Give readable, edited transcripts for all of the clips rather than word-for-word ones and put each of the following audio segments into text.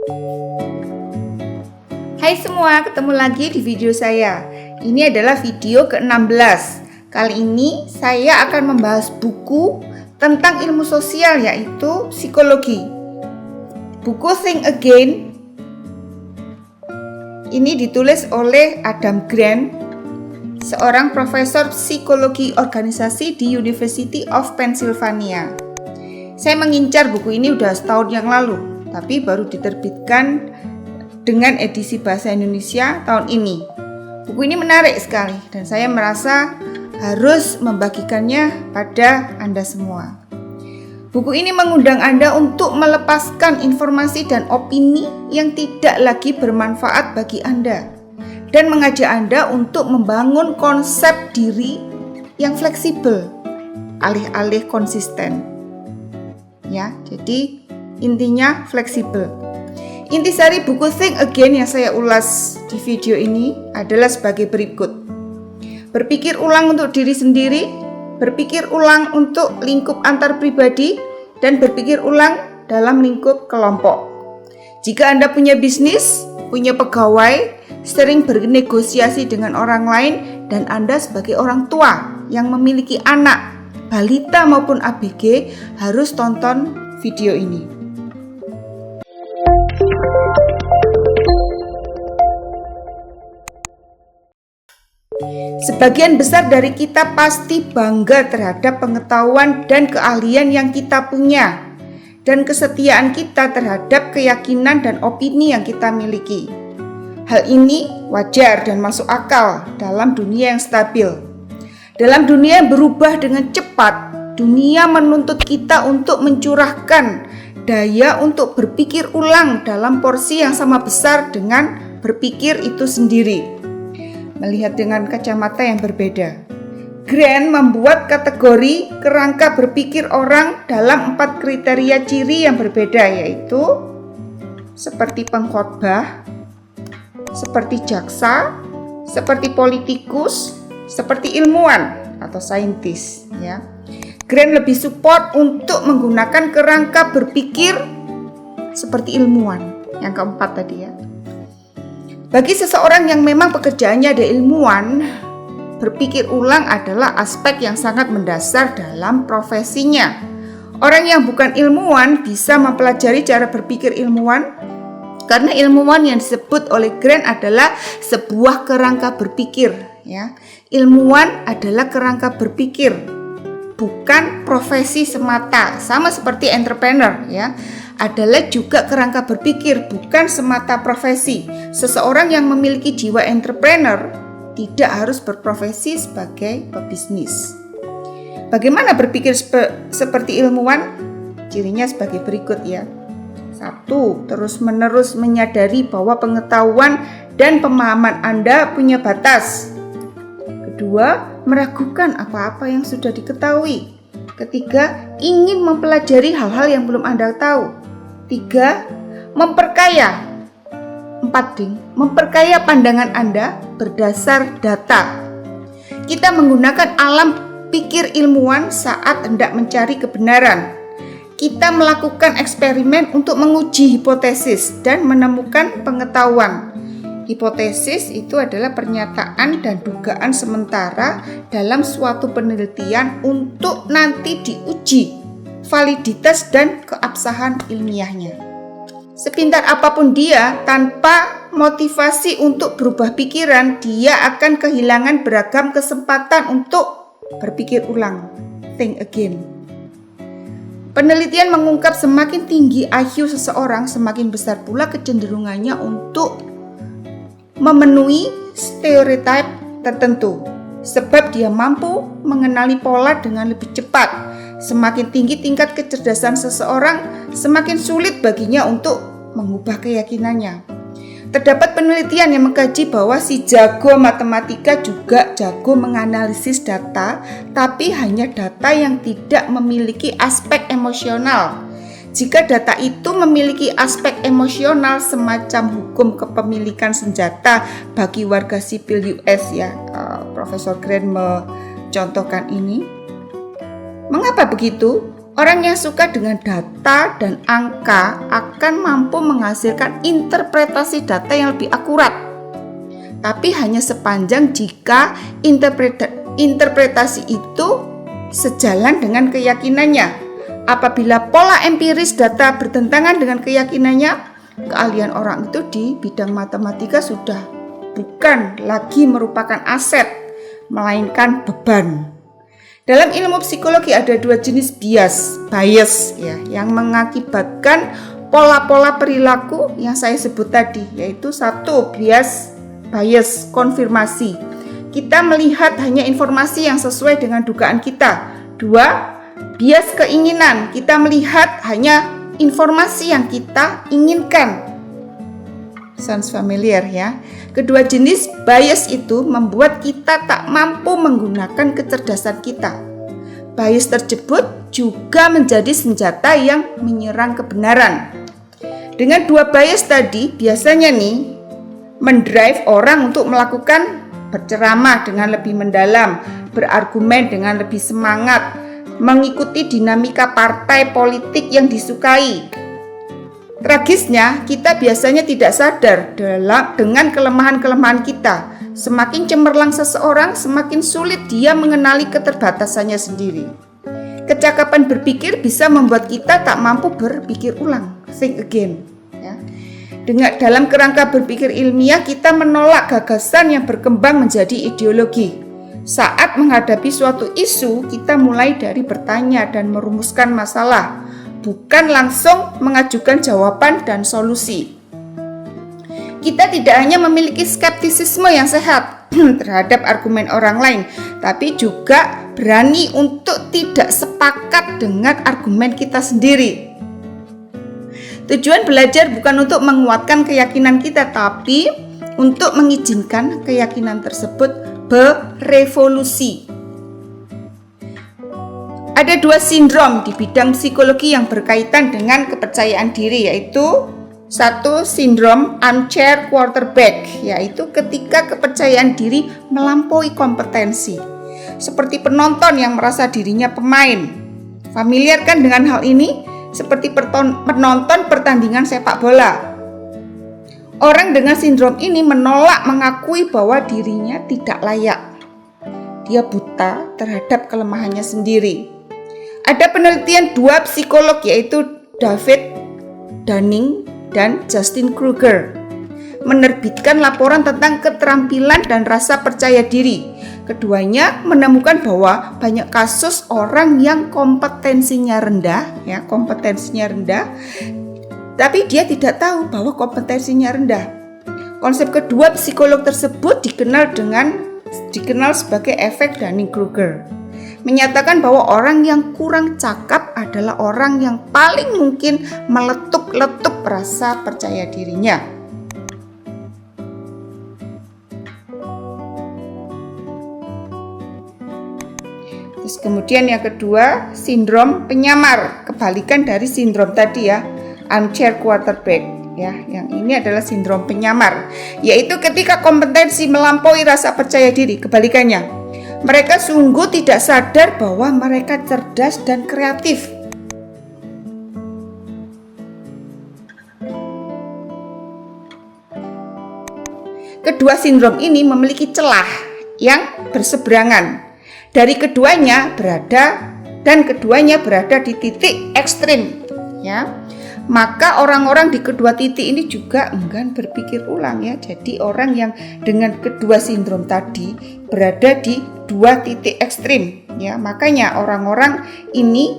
Hai semua, ketemu lagi di video saya. Ini adalah video ke-16. Kali ini saya akan membahas buku tentang ilmu sosial, yaitu psikologi. Buku Think Again ini ditulis oleh Adam Grant, seorang profesor psikologi organisasi di University of Pennsylvania. Saya mengincar buku ini udah setahun yang lalu, tapi baru diterbitkan dengan edisi bahasa Indonesia tahun ini. Buku ini menarik sekali dan saya merasa harus membagikannya pada Anda semua. Buku ini mengundang Anda untuk melepaskan informasi dan opini yang tidak lagi bermanfaat bagi Anda dan mengajak Anda untuk membangun konsep diri yang fleksibel alih-alih konsisten. Ya, jadi intinya fleksibel. Intisari buku Think Again yang saya ulas di video ini adalah sebagai berikut. Berpikir ulang untuk diri sendiri, berpikir ulang untuk lingkup antar pribadi, dan berpikir ulang dalam lingkup kelompok. Jika Anda punya bisnis, punya pegawai, sering bernegosiasi dengan orang lain, dan Anda sebagai orang tua yang memiliki anak, balita maupun ABG, harus tonton video ini. Sebagian besar dari kita pasti bangga terhadap pengetahuan dan keahlian yang kita punya dan kesetiaan kita terhadap keyakinan dan opini yang kita miliki. Hal ini wajar dan masuk akal dalam dunia yang stabil. Dalam dunia yang berubah dengan cepat, dunia menuntut kita untuk mencurahkan daya untuk berpikir ulang dalam porsi yang sama besar dengan berpikir itu sendiri. Melihat dengan kacamata yang berbeda. Grant membuat kategori kerangka berpikir orang dalam 4 kriteria ciri yang berbeda, yaitu seperti pengkhotbah, seperti jaksa, seperti politikus, seperti ilmuwan atau saintis. Ya. Grant lebih support untuk menggunakan kerangka berpikir seperti ilmuwan, yang keempat tadi ya. Bagi seseorang yang memang pekerjaannya ada ilmuwan, berpikir ulang adalah aspek yang sangat mendasar dalam profesinya. Orang yang bukan ilmuwan bisa mempelajari cara berpikir ilmuwan, karena ilmuwan yang disebut oleh Grant adalah sebuah kerangka berpikir. Ya. Ilmuwan adalah kerangka berpikir, bukan profesi semata. Sama seperti entrepreneur, ya. Adalah juga kerangka berpikir, bukan semata profesi. Seseorang yang memiliki jiwa entrepreneur tidak harus berprofesi sebagai pebisnis. Bagaimana berpikir seperti ilmuwan? Cirinya sebagai berikut ya. 1. Terus-menerus menyadari bahwa pengetahuan dan pemahaman Anda punya batas. 2. Meragukan apa-apa yang sudah diketahui. 3. Ingin mempelajari hal-hal yang belum Anda tahu. 3. Memperkaya. 4. Memperkaya pandangan Anda berdasar data. Kita menggunakan alam pikir ilmuwan saat hendak mencari kebenaran. Kita melakukan eksperimen untuk menguji hipotesis dan menemukan pengetahuan. Hipotesis itu adalah pernyataan dan dugaan sementara dalam suatu penelitian untuk nanti diuji validitas dan keabsahan ilmiahnya. Sepintar apapun dia, tanpa motivasi untuk berubah pikiran, dia akan kehilangan beragam kesempatan untuk berpikir ulang. Think again. Penelitian mengungkap semakin tinggi IQ seseorang, semakin besar pula kecenderungannya untuk memenuhi stereotip tertentu, sebab dia mampu mengenali pola dengan lebih cepat. Semakin tinggi tingkat kecerdasan seseorang, semakin sulit baginya untuk mengubah keyakinannya. Terdapat penelitian yang mengkaji bahwa si jago matematika juga jago menganalisis data, tapi hanya data yang tidak memiliki aspek emosional. Jika data itu memiliki aspek emosional semacam hukum kepemilikan senjata bagi warga sipil US ya, Profesor Grant mencontohkan ini. Mengapa begitu? Orang yang suka dengan data dan angka akan mampu menghasilkan interpretasi data yang lebih akurat. Tapi hanya sepanjang jika interpretasi itu sejalan dengan keyakinannya. Apabila pola empiris data bertentangan dengan keyakinannya, keahlian orang itu di bidang matematika sudah bukan lagi merupakan aset, melainkan beban. Dalam ilmu psikologi ada dua jenis bias ya, yang mengakibatkan pola-pola perilaku yang saya sebut tadi, yaitu satu, bias konfirmasi. Kita melihat hanya informasi yang sesuai dengan dugaan kita. Dua, bias keinginan. Kita melihat hanya informasi yang kita inginkan. Sounds familiar ya. Kedua jenis bias itu membuat kita tak mampu menggunakan kecerdasan kita. Bias tersebut juga menjadi senjata yang menyerang kebenaran. Dengan dua bias tadi, biasanya mendrive orang untuk melakukan berceramah dengan lebih mendalam, berargumen dengan lebih semangat, mengikuti dinamika partai politik yang disukai. Tragisnya, kita biasanya tidak sadar dengan kelemahan-kelemahan kita. Semakin cemerlang seseorang, semakin sulit dia mengenali keterbatasannya sendiri. Kecakapan berpikir bisa membuat kita tak mampu berpikir ulang, think again. Dalam kerangka berpikir ilmiah, kita menolak gagasan yang berkembang menjadi ideologi. Saat menghadapi suatu isu, kita mulai dari bertanya dan merumuskan masalah, bukan langsung mengajukan jawaban dan solusi. Kita tidak hanya memiliki skeptisisme yang sehat terhadap argumen orang lain, tapi juga berani untuk tidak sepakat dengan argumen kita sendiri. Tujuan belajar bukan untuk menguatkan keyakinan kita, tapi untuk mengizinkan keyakinan tersebut berevolusi. Ada dua sindrom di bidang psikologi yang berkaitan dengan kepercayaan diri, yaitu satu, sindrom armchair quarterback, yaitu ketika kepercayaan diri melampaui kompetensi, seperti penonton yang merasa dirinya pemain. Familiar kan dengan hal ini? Seperti penonton pertandingan sepak bola. Orang dengan sindrom ini menolak mengakui bahwa dirinya tidak layak. Dia buta terhadap kelemahannya sendiri. Ada penelitian dua psikolog, yaitu David Dunning dan Justin Kruger, menerbitkan laporan tentang keterampilan dan rasa percaya diri. Keduanya menemukan bahwa banyak kasus orang yang kompetensinya rendah, tapi dia tidak tahu bahwa kompetensinya rendah. Konsep kedua psikolog tersebut dikenal sebagai efek Dunning-Kruger, menyatakan bahwa orang yang kurang cakap adalah orang yang paling mungkin meletup-letup rasa percaya dirinya. Terus kemudian yang kedua, sindrom penyamar, kebalikan dari sindrom tadi ya, armchair quarterback ya. Yang ini adalah sindrom penyamar, yaitu ketika kompetensi melampaui rasa percaya diri, kebalikannya. Mereka sungguh tidak sadar bahwa mereka cerdas dan kreatif. Kedua sindrom ini memiliki celah yang berseberangan. Keduanya berada di titik ekstrim, ya. Maka orang-orang di kedua titik ini juga enggan berpikir ulang, ya. Jadi orang yang dengan kedua sindrom tadi berada di dua titik ekstrim, ya. Makanya orang-orang ini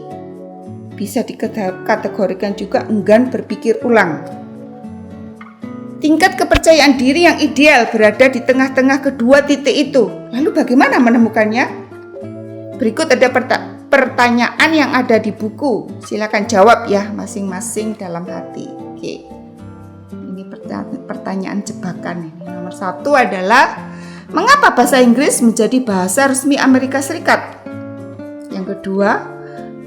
bisa dikategorikan juga enggan berpikir ulang. Tingkat kepercayaan diri yang ideal berada di tengah-tengah kedua titik itu. Lalu bagaimana menemukannya? Berikut ada pertanyaan yang ada di buku. Silakan jawab ya masing-masing dalam hati. Oke. Ini pertanyaan jebakan ini. Nomor 1 adalah, mengapa bahasa Inggris menjadi bahasa resmi Amerika Serikat? Yang kedua,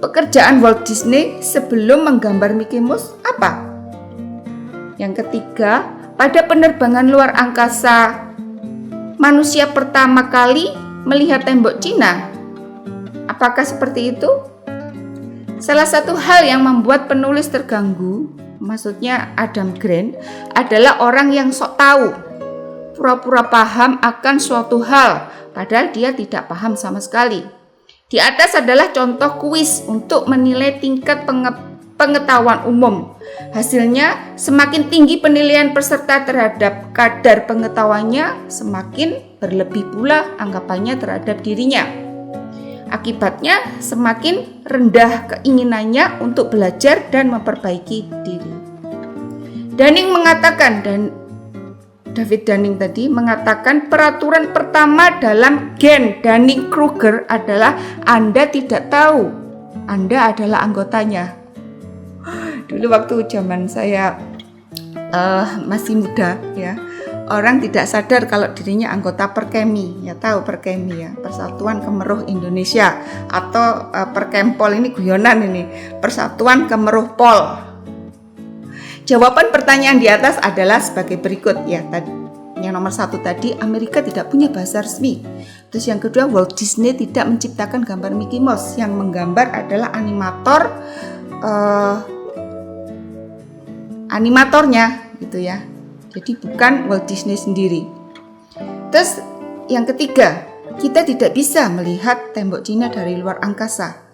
pekerjaan Walt Disney sebelum menggambar Mickey Mouse apa? Yang ketiga, pada penerbangan luar angkasa, manusia pertama kali melihat tembok Cina. Apakah seperti itu? Salah satu hal yang membuat penulis terganggu, maksudnya Adam Grant, adalah orang yang sok tahu, pura-pura paham akan suatu hal, padahal dia tidak paham sama sekali. Di atas adalah contoh kuis untuk menilai tingkat pengetahuan umum. Hasilnya, semakin tinggi penilaian peserta terhadap kadar pengetahuannya, semakin berlebih pula anggapannya terhadap dirinya. Akibatnya, semakin rendah keinginannya untuk belajar dan memperbaiki diri. David Dunning tadi mengatakan peraturan pertama dalam gen Dunning-Kruger adalah Anda tidak tahu Anda adalah anggotanya. Dulu waktu zaman saya masih muda ya, orang tidak sadar kalau dirinya anggota Perkemi, ya tahu Perkemi ya, Persatuan Kemeruh Indonesia, atau Perkempol, ini guyonan ini, Persatuan Kemeruh Pol. Jawaban pertanyaan di atas adalah sebagai berikut ya. Yang nomor 1 tadi, Amerika tidak punya bahasa resmi. Terus yang kedua, Walt Disney tidak menciptakan gambar Mickey Mouse. Yang menggambar adalah animatornya gitu ya. Jadi bukan Walt Disney sendiri. Terus yang ketiga, kita tidak bisa melihat tembok Cina dari luar angkasa.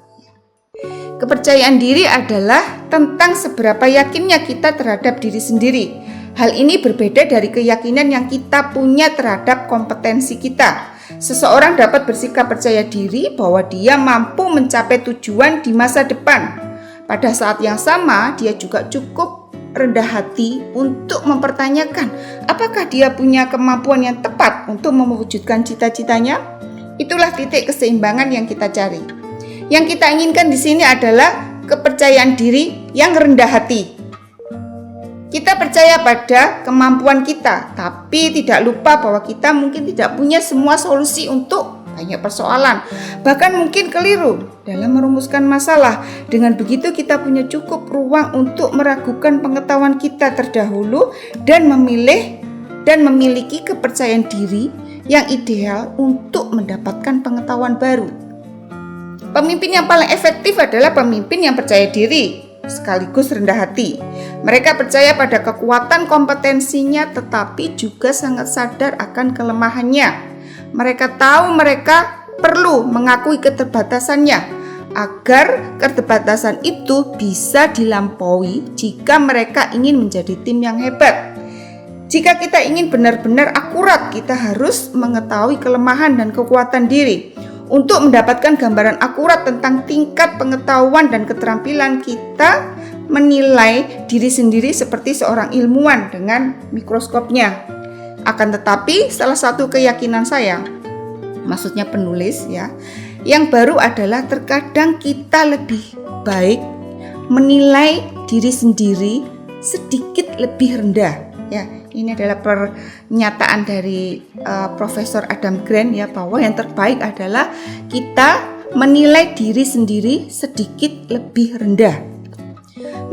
Kepercayaan diri adalah tentang seberapa yakinnya kita terhadap diri sendiri. Hal ini berbeda dari keyakinan yang kita punya terhadap kompetensi kita. Seseorang dapat bersikap percaya diri bahwa dia mampu mencapai tujuan di masa depan. Pada saat yang sama, dia juga cukup rendah hati untuk mempertanyakan apakah dia punya kemampuan yang tepat untuk mewujudkan cita-citanya. Itulah titik keseimbangan yang kita cari. Yang kita inginkan di sini adalah kepercayaan diri yang rendah hati. Kita percaya pada kemampuan kita, tapi tidak lupa bahwa kita mungkin tidak punya semua solusi untuk banyak persoalan, bahkan mungkin keliru dalam merumuskan masalah. Dengan begitu kita punya cukup ruang untuk meragukan pengetahuan kita terdahulu dan memiliki kepercayaan diri yang ideal untuk mendapatkan pengetahuan baru. Pemimpin yang paling efektif adalah pemimpin yang percaya diri sekaligus rendah hati. Mereka percaya pada kekuatan kompetensinya tetapi juga sangat sadar akan kelemahannya. Mereka tahu mereka perlu mengakui keterbatasannya agar keterbatasan itu bisa dilampaui jika mereka ingin menjadi tim yang hebat. Jika kita ingin benar-benar akurat, kita harus mengetahui kelemahan dan kekuatan diri. Untuk mendapatkan gambaran akurat tentang tingkat pengetahuan dan keterampilan, kita menilai diri sendiri seperti seorang ilmuwan dengan mikroskopnya. Akan tetapi, salah satu keyakinan saya, maksudnya penulis ya, yang baru adalah terkadang kita lebih baik menilai diri sendiri sedikit lebih rendah ya. Ini adalah pernyataan dari Profesor Adam Grant ya, bahwa yang terbaik adalah kita menilai diri sendiri sedikit lebih rendah.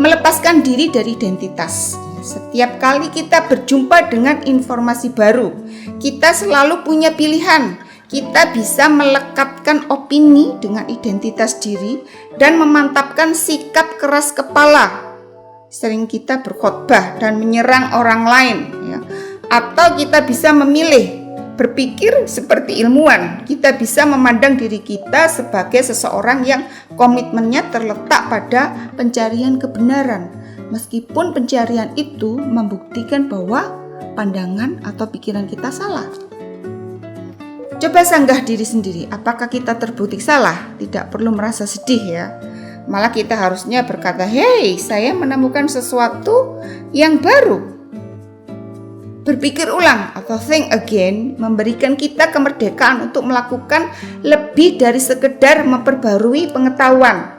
Melepaskan diri dari identitas. Setiap kali kita berjumpa dengan informasi baru, kita selalu punya pilihan. Kita bisa melekatkan opini dengan identitas diri dan memantapkan sikap keras kepala. Sering kita berkhotbah dan menyerang orang lain ya. Atau kita bisa memilih berpikir seperti ilmuwan. Kita bisa memandang diri kita sebagai seseorang yang komitmennya terletak pada pencarian kebenaran, meskipun pencarian itu membuktikan bahwa pandangan atau pikiran kita salah. Coba sanggah diri sendiri, apakah kita terbukti salah? Tidak perlu merasa sedih ya. Malah kita harusnya berkata, "Hey, saya menemukan sesuatu yang baru." Berpikir ulang atau think again memberikan kita kemerdekaan untuk melakukan lebih dari sekedar memperbarui pengetahuan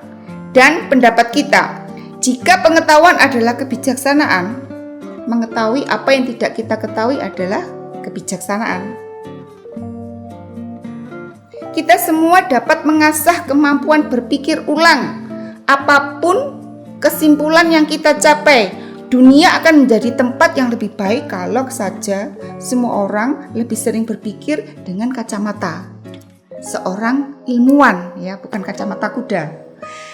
dan pendapat kita. Jika pengetahuan adalah kebijaksanaan, mengetahui apa yang tidak kita ketahui adalah kebijaksanaan. Kita semua dapat mengasah kemampuan berpikir ulang. Apapun kesimpulan yang kita capai, dunia akan menjadi tempat yang lebih baik kalau saja semua orang lebih sering berpikir dengan kacamata seorang ilmuwan ya, bukan kacamata kuda.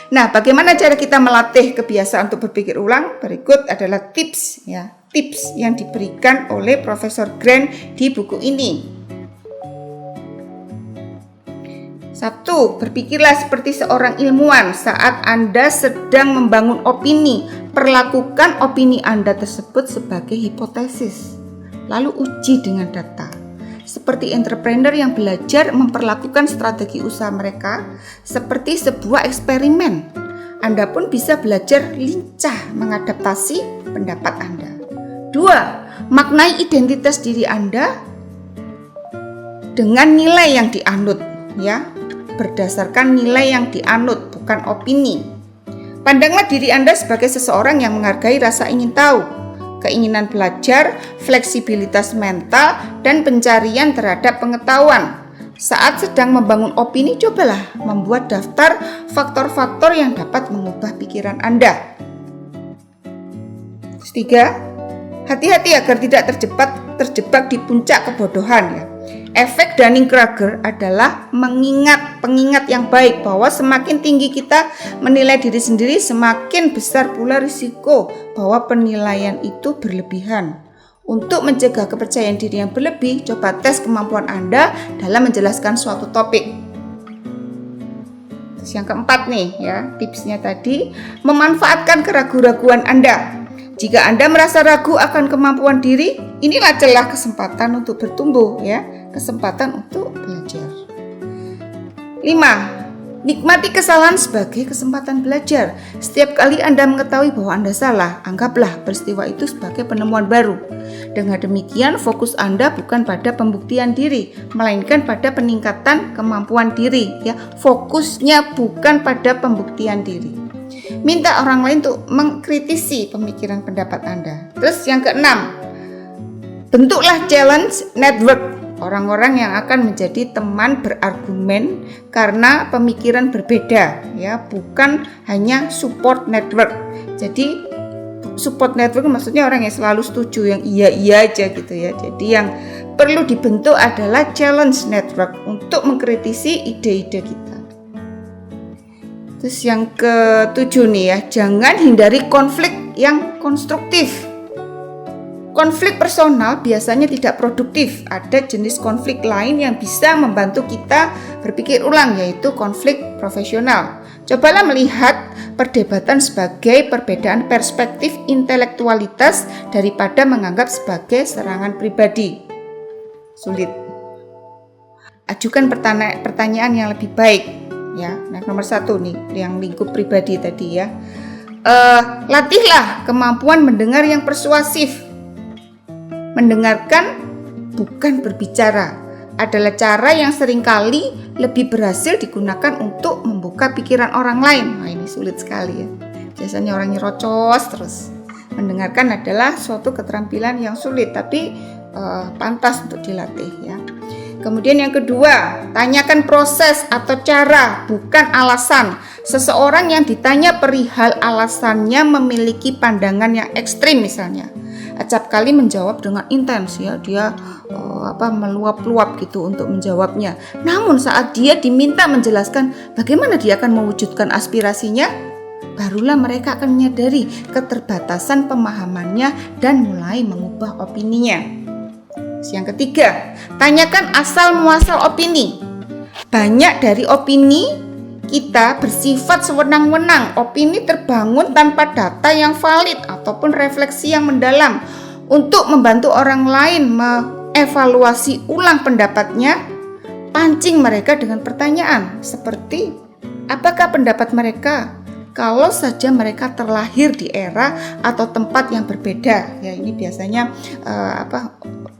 Nah, bagaimana cara kita melatih kebiasaan untuk berpikir ulang? Berikut adalah tips ya, tips yang diberikan oleh Profesor Grant di buku ini. 1. Berpikirlah seperti seorang ilmuwan saat Anda sedang membangun opini. Perlakukan opini Anda tersebut sebagai hipotesis, lalu uji dengan data. Seperti entrepreneur yang belajar memperlakukan strategi usaha mereka seperti sebuah eksperimen. Anda pun bisa belajar lincah mengadaptasi pendapat Anda. 2. Maknai identitas diri Anda dengan nilai yang dianut, ya. Berdasarkan nilai yang dianut, bukan opini. Pandanglah diri Anda sebagai seseorang yang menghargai rasa ingin tahu, keinginan belajar, fleksibilitas mental, dan pencarian terhadap pengetahuan. Saat sedang membangun opini, cobalah membuat daftar faktor-faktor yang dapat mengubah pikiran Anda. 3. Hati-hati agar tidak terjebak di puncak kebodohan, ya. Efek Dunning-Kruger adalah pengingat yang baik bahwa semakin tinggi kita menilai diri sendiri, semakin besar pula risiko bahwa penilaian itu berlebihan. Untuk mencegah kepercayaan diri yang berlebih, coba tes kemampuan Anda dalam menjelaskan suatu topik. Terus yang keempat nih ya, tipsnya tadi, memanfaatkan keraguan-raguan Anda. Jika Anda merasa ragu akan kemampuan diri, inilah celah kesempatan untuk bertumbuh ya, kesempatan untuk belajar. 5. Nikmati kesalahan sebagai kesempatan belajar. Setiap kali Anda mengetahui bahwa Anda salah, anggaplah peristiwa itu sebagai penemuan baru. Dengan demikian, fokus Anda bukan pada pembuktian diri, melainkan pada peningkatan kemampuan diri ya. Fokusnya bukan pada pembuktian diri. Minta orang lain untuk mengkritisi pemikiran pendapat Anda. Terus yang keenam, bentuklah challenge network, orang-orang yang akan menjadi teman berargumen karena pemikiran berbeda ya, bukan hanya support network. Jadi support network maksudnya orang yang selalu setuju, yang iya aja gitu ya. Jadi yang perlu dibentuk adalah challenge network untuk mengkritisi ide-ide kita. Terus yang ketujuh nih ya, jangan hindari konflik yang konstruktif. Konflik personal biasanya tidak produktif. Ada jenis konflik lain yang bisa membantu kita berpikir ulang, yaitu konflik profesional. Cobalah melihat perdebatan sebagai perbedaan perspektif intelektualitas daripada menganggap sebagai serangan pribadi. Sulit. Ajukan pertanyaan yang lebih baik. Ya, nah nomor 1 nih, yang lingkup pribadi tadi ya. Latihlah kemampuan mendengar yang persuasif. Mendengarkan bukan berbicara adalah cara yang seringkali lebih berhasil digunakan untuk membuka pikiran orang lain. Nah, ini sulit sekali ya. Biasanya orang nyerocos terus. Mendengarkan adalah suatu keterampilan yang sulit, tapi pantas untuk dilatih ya. Kemudian yang kedua, tanyakan proses atau cara, bukan alasan. Seseorang yang ditanya perihal alasannya memiliki pandangan yang ekstrim misalnya, acap kali menjawab dengan intens ya, dia meluap-luap gitu untuk menjawabnya. Namun saat dia diminta menjelaskan bagaimana dia akan mewujudkan aspirasinya, barulah mereka akan menyadari keterbatasan pemahamannya dan mulai mengubah opininya. Yang ketiga, tanyakan asal muasal opini. Banyak dari opini kita bersifat sewenang-wenang. Opini terbangun tanpa data yang valid ataupun refleksi yang mendalam. Untuk membantu orang lain mengevaluasi ulang pendapatnya, pancing mereka dengan pertanyaan seperti, apakah pendapat mereka kalau saja mereka terlahir di era atau tempat yang berbeda? Ya, ini biasanya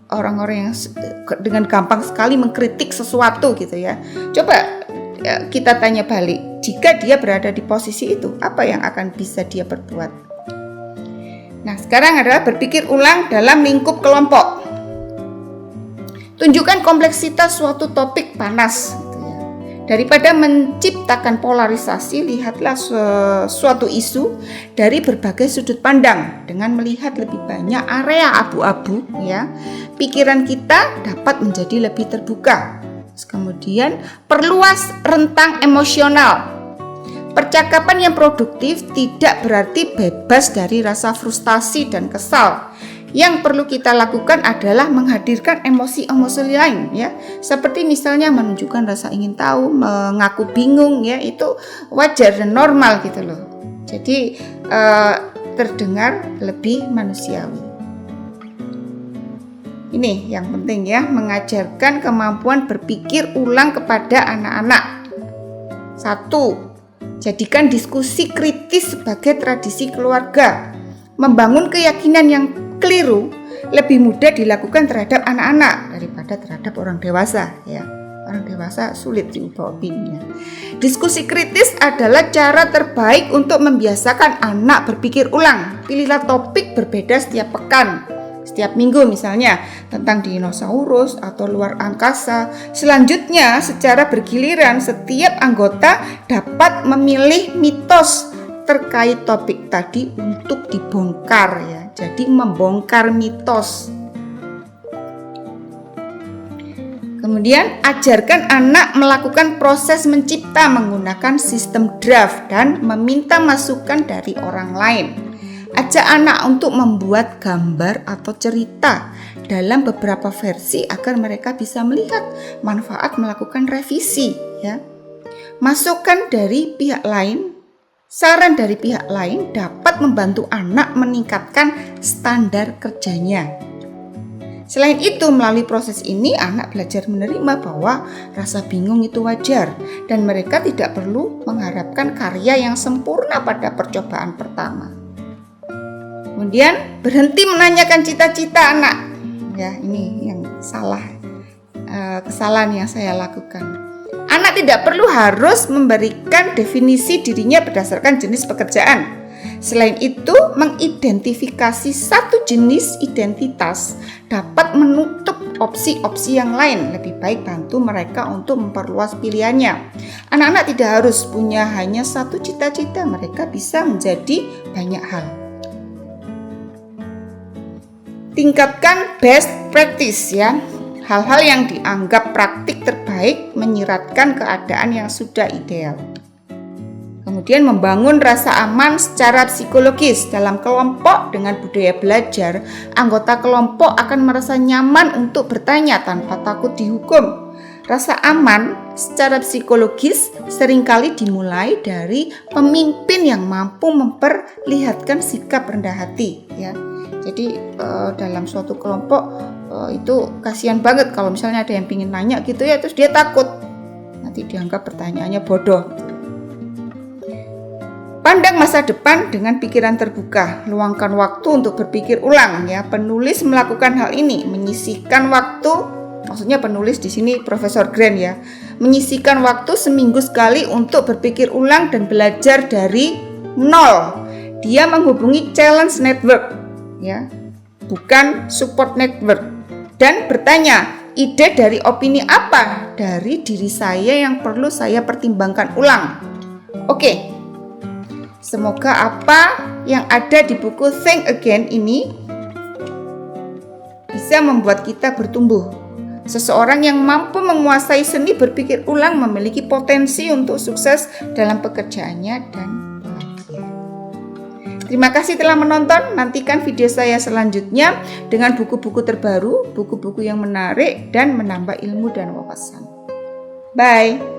orang-orang yang dengan gampang sekali mengkritik sesuatu gitu ya. Coba kita tanya balik, jika dia berada di posisi itu, apa yang akan bisa dia perbuat? Nah, sekarang adalah berpikir ulang dalam lingkup kelompok. Tunjukkan kompleksitas suatu topik panas gitu ya. Daripada menciptakan polarisasi, lihatlah suatu isu dari berbagai sudut pandang. Dengan melihat lebih banyak area abu-abu ya, pikiran kita dapat menjadi lebih terbuka. Kemudian perluas rentang emosional. Percakapan yang produktif tidak berarti bebas dari rasa frustasi dan kesal. Yang perlu kita lakukan adalah menghadirkan emosi-emosi lain, ya, seperti misalnya menunjukkan rasa ingin tahu, mengaku bingung, ya, itu wajar dan normal gitu loh. Jadi terdengar lebih manusiawi. Ini yang penting ya, mengajarkan kemampuan berpikir ulang kepada anak-anak. 1. Jadikan diskusi kritis sebagai tradisi keluarga. Membangun keyakinan yang keliru lebih mudah dilakukan terhadap anak-anak daripada terhadap orang dewasa, ya. Orang dewasa sulit diubah opininya. Diskusi kritis adalah cara terbaik untuk membiasakan anak berpikir ulang. Pilihlah topik berbeda setiap pekan, setiap minggu misalnya tentang dinosaurus atau luar angkasa. Selanjutnya secara bergiliran setiap anggota dapat memilih mitos terkait topik tadi untuk dibongkar, ya. Jadi membongkar mitos. Kemudian ajarkan anak melakukan proses mencipta menggunakan sistem draft dan meminta masukan dari orang lain. Ajak anak untuk membuat gambar atau cerita dalam beberapa versi agar mereka bisa melihat manfaat melakukan revisi, ya. Masukan dari pihak lain, saran dari pihak lain dapat membantu anak meningkatkan standar kerjanya. Selain itu, melalui proses ini anak belajar menerima bahwa rasa bingung itu wajar dan mereka tidak perlu mengharapkan karya yang sempurna pada percobaan pertama. Kemudian berhenti menanyakan cita-cita anak. Ya, ini yang salah, kesalahan yang saya lakukan. Anak tidak perlu harus memberikan definisi dirinya berdasarkan jenis pekerjaan. Selain itu, mengidentifikasi satu jenis identitas dapat menutup opsi-opsi yang lain. Lebih baik bantu mereka untuk memperluas pilihannya. Anak-anak tidak harus punya hanya satu cita-cita, mereka bisa menjadi banyak hal. Tingkatkan best practice, ya. Hal-hal yang dianggap praktik terbaik menyiratkan keadaan yang sudah ideal. Kemudian membangun rasa aman secara psikologis dalam kelompok. Dengan budaya belajar, anggota kelompok akan merasa nyaman untuk bertanya tanpa takut dihukum. Rasa aman secara psikologis seringkali dimulai dari pemimpin yang mampu memperlihatkan sikap rendah hati, ya. Jadi dalam suatu kelompok itu kasihan banget kalau misalnya ada yang pingin nanya gitu, ya, terus dia takut nanti dianggap pertanyaannya bodoh. Pandang masa depan dengan pikiran terbuka, luangkan waktu untuk berpikir ulang, ya. Penulis melakukan hal ini, menyisihkan waktu, maksudnya penulis di sini Profesor Grant, ya, menyisihkan waktu seminggu sekali untuk berpikir ulang dan belajar dari nol. Dia menghubungi challenge network, ya, bukan support network, dan bertanya, ide dari opini apa dari diri saya yang perlu saya pertimbangkan ulang. Oke. Semoga apa yang ada di buku Think Again ini bisa membuat kita bertumbuh. Seseorang yang mampu menguasai seni berpikir ulang memiliki potensi untuk sukses dalam pekerjaannya dan bahagia. Terima kasih telah menonton. Nantikan video saya selanjutnya dengan buku-buku terbaru, buku-buku yang menarik dan menambah ilmu dan wawasan. Bye.